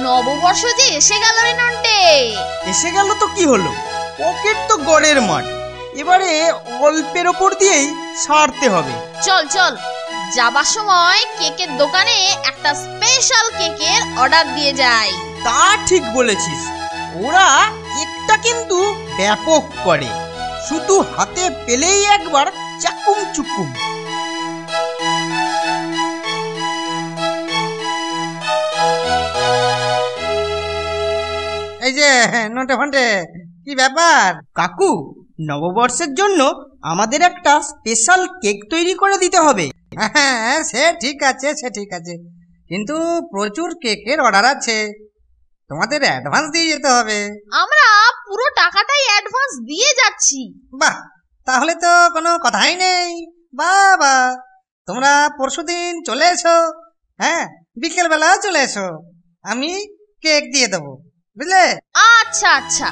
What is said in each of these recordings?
নববর্ষ যে এসে গেল রে নন্টে। এসে গেল তো কি হলো, পকেট তো গড়ের মাঠ, এবারে অল্পের ওপর দিয়েই সারতে হবে। চল চল, যাবার সময় কেকের দোকানে একটা স্পেশাল কেকের অর্ডার দিয়ে যাই। তা ঠিক বলেছিস, ওরা কেকটা কিন্তু ব্যাপক করে, শুধু হাতে পেলেই একবার চাকুম চুকুম। এই যে নটে ফন্টে, কি ব্যাপার? কাকু, নববর্ষের জন্য আমাদের একটা স্পেশাল কেক তৈরি করে দিতে হবে। হ্যাঁ, সে ঠিক আছে, সে ঠিক আছে, কিন্তু প্রচুর কেকের অর্ডার আছে, তোমাদের অ্যাডভান্স দিয়ে যেতে হবে। আমরা পুরো টাকাটাই অ্যাডভান্স দিয়ে যাচ্ছি। বাহ, তাহলে তো কোনো কথাই নেই। বাবা, তোমরা পরশুদিন চলে এসো। হ্যাঁ, বিকেলবেলা চলে এসো, আমি কেক দিয়ে দেবো, বুঝলে? আচ্ছা আচ্ছা।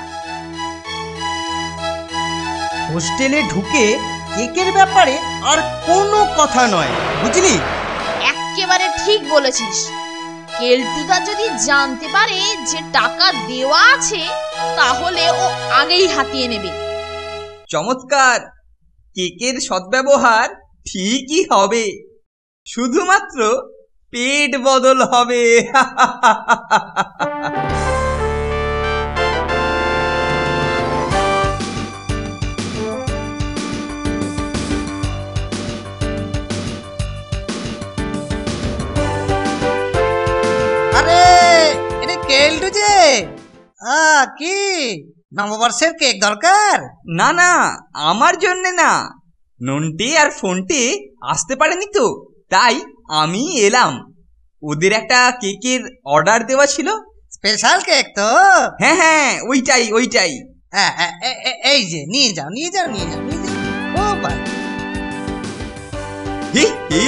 হোস্টেলে ঢুকে কেকের ব্যাপারে আর কোনো কথা নয়, বুঝলি? একেবারে ঠিক বলেছিস। কেলটুদা যদি জানতে পারে যে টাকা দেওয়া আছে, তাহলে ও আগেই হাতিয়ে নেবে। চমৎকার, কেকের সদ্ব্যবহার ঠিকই হবে, শুধুমাত্র পেট বদল হবে। আরে এটা কেলটু যে, কি নববর্ষের কেক দরকার? না না, আমার জন্যে না, নন্টে আর ফোনটে আসতে পারেনি তো, তাই আমি এলাম। ওদের একটা কেকের অর্ডার দেওয়া ছিল। স্পেশাল কেক তো? হ্যাঁ হ্যাঁ, ওইটাই ওইটাই। হ্যাঁ, এই যে নিয়ে যাও নিয়ে যাও নিয়ে যাও নিয়ে যাও। ও ভাই, হি হি,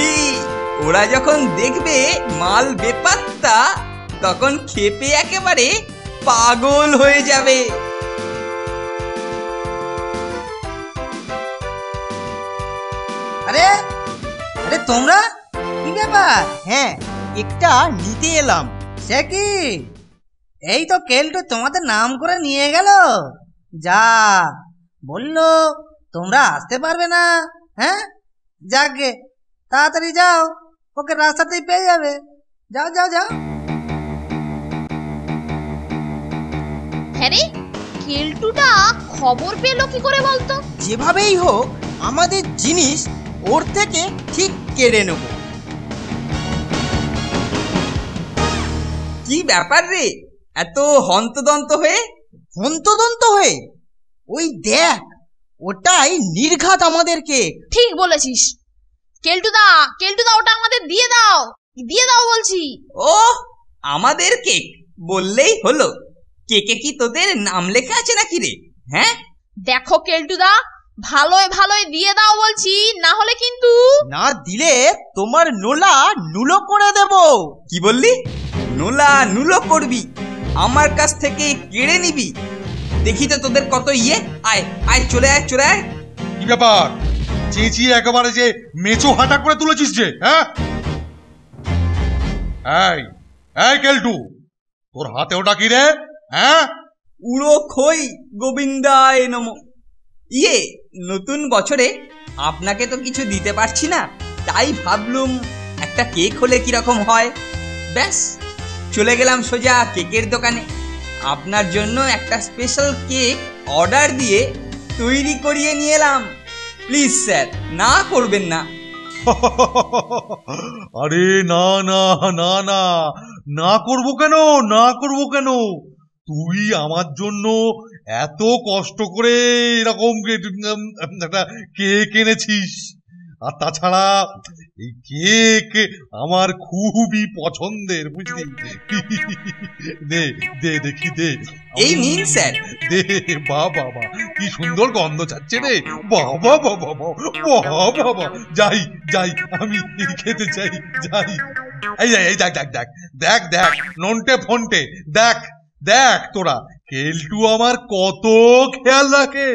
ওরা যখন দেখবে মাল বেপাত্তা, তখন খেপে একেবারে পাগল হয়ে যাবে। আরে আরে তোমরা, কি ব্যাপার? হ্যাঁ, কেকটা নিতে এলাম। সে কি, এই তো কেলটু তোমাদের নাম করে নিয়ে গেল, যা বললো তোমরা আসতে পারবে না। হ্যাঁ, যাকে তাড়াতাড়ি যাও, ওকে রাস্তাতেই পেয়ে যাবে, যাও যাও যাও। হ্যাঁ রে, কেলটুদা খবর পেলো কি করে বলতো? যেভাবেই হোক আমাদের জিনিস ওর থেকে ঠিক কেড়ে নেব। কি ব্যাপার রে, এত হন্তদন্ত হয়ে? হন্তদন্ত হয়ে? ওই দেখ, ওটাই নির্ঘাত আমাদের কেক। ঠিক বলেছিস। কেলটুদা কেলটুদা, ওটা আমাদের দিয়ে দাও, দিয়ে দাও বলছি। ও, আমাদের কেক বললেই হলো। কেকে কি তোদের নাম লেখা আছে নাকি রে? হ্যাঁ, দেখো কেলটুদা, ভালোই ভালোই দিয়ে দাও বলছি, না হলে কিন্তু। না দিলে তোমার নোলা নুলো করে দেব। কি বললি? নোলা নুলো করবি? আমার কাছ থেকে কেড়ে নিবি? দেখি তো তোদের কত ইয়ে। আয় আয়, চলে আয় চলে আয়। কি ব্যাপার, চেঁচিয়ে একেবারে যে মেচো হাঁটা করে তুলেছিস যে? হ্যাঁ, এই এই কেলটু, তোর হাতে ওটা কি রে? হ্যাঁ, উড়ো খই গোবিন্দায় নমঃ। ইয়ে, নতুন বছরে আপনাকে তো কিছু দিতে পারছি না, তাই ভাবলুম একটা কেক হলে কিরকম হয়। ব্যাস, চলে গেলাম সোজা কেকের দোকানে। আপনার জন্য একটা স্পেশাল কেক অর্ডার দিয়ে তৈরি করিয়ে নিয়ে এলাম। প্লিজ স্যার, না করবেন না। আরে না না না না, না করবো কেন, না করবো কেন? তুই আমার জন্য এত কষ্ট করে এরকম একটা কেক এনেছিস, আর তাছাড়া এই কেক আমার খুবই পছন্দের, বুঝলি? দে দে দেখি দে। এই নিন স্যার। দে, বাহ বাবা, কি সুন্দর গন্ধ ছাড়ছে রে, বাবা বাবা বাবা বাবা। যাই যাই, আমি খেতে চাই, যাই। এই এই দেখ দেখ দেখ দেখ দেখ, নন্টে ফন্টে, দেখ দেখ তোরা, কেলটু আমার কত খেয়াল রাখে,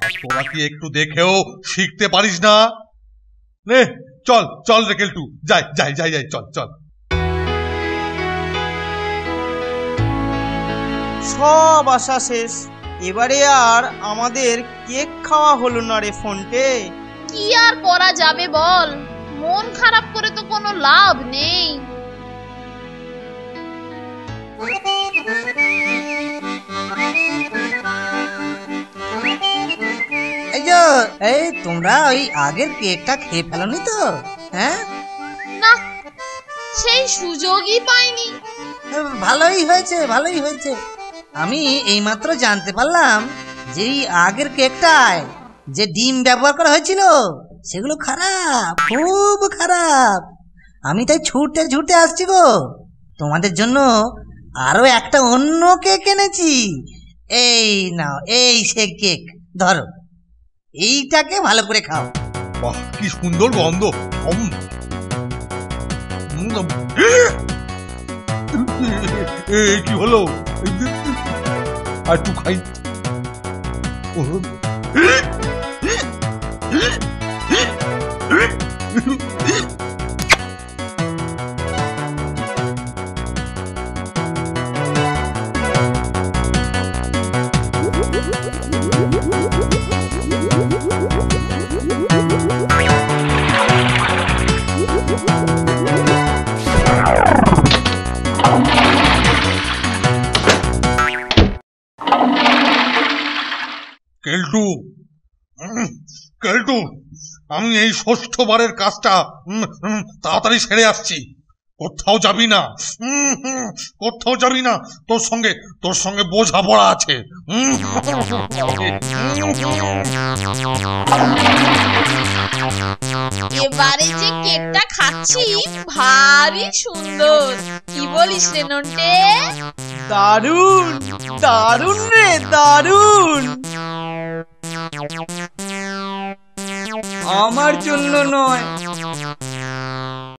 আর তোরা কি একটু দেখেও শিখতে পারিস না? নে চল চল রে কেলটু, যাই যাই যাই যাই, চল চল। সব আশা শেষ। এবারে আর আমাদের কেক খাওয়া হলো না রে ফোনটে। কি আর করা যাবে বল, মন খারাপ করে তো কোনো লাভ নেই। এই তোমরা ওই আগের কেকটা খেয়ে ফেলোনি তো? হ্যাঁ, না, সেই সুযোগই পাইনি। ভালোই হয়েছে, ভালোই হয়েছে। আমি এইমাত্র জানতে পারলাম যে এই আগের কেকটায় যে ডিম ব্যবহার করা হয়েছিল সেগুলো খারাপ, খুব খারাপ। আমি তাই ছুটে ছুটে আসছি গো, তোমাদের জন্য আরো একটা অন্য কেক এনেছি। এই নাও, এই সে কেক, ধরো, এইটাকে ভালো করে খাও। বাহ, কি সুন্দর গন্ধ। কি হলো? আর একটু খাই। কেলটু, কেলটু, আমি এই ষষ্ঠবারের কাজটা তাড়াতাড়ি সেরে আসছি। কোথাও যাবি না, কোথাও যাবি না। তোর সঙ্গে বোঝাপড়া আছে। এবারে যে কেকটা খাচ্ছি ভারী সুন্দর, কি বলিস রে নন্টে? দারুণ, দারুণ রে, দারুণ। আমার জন্য নয়,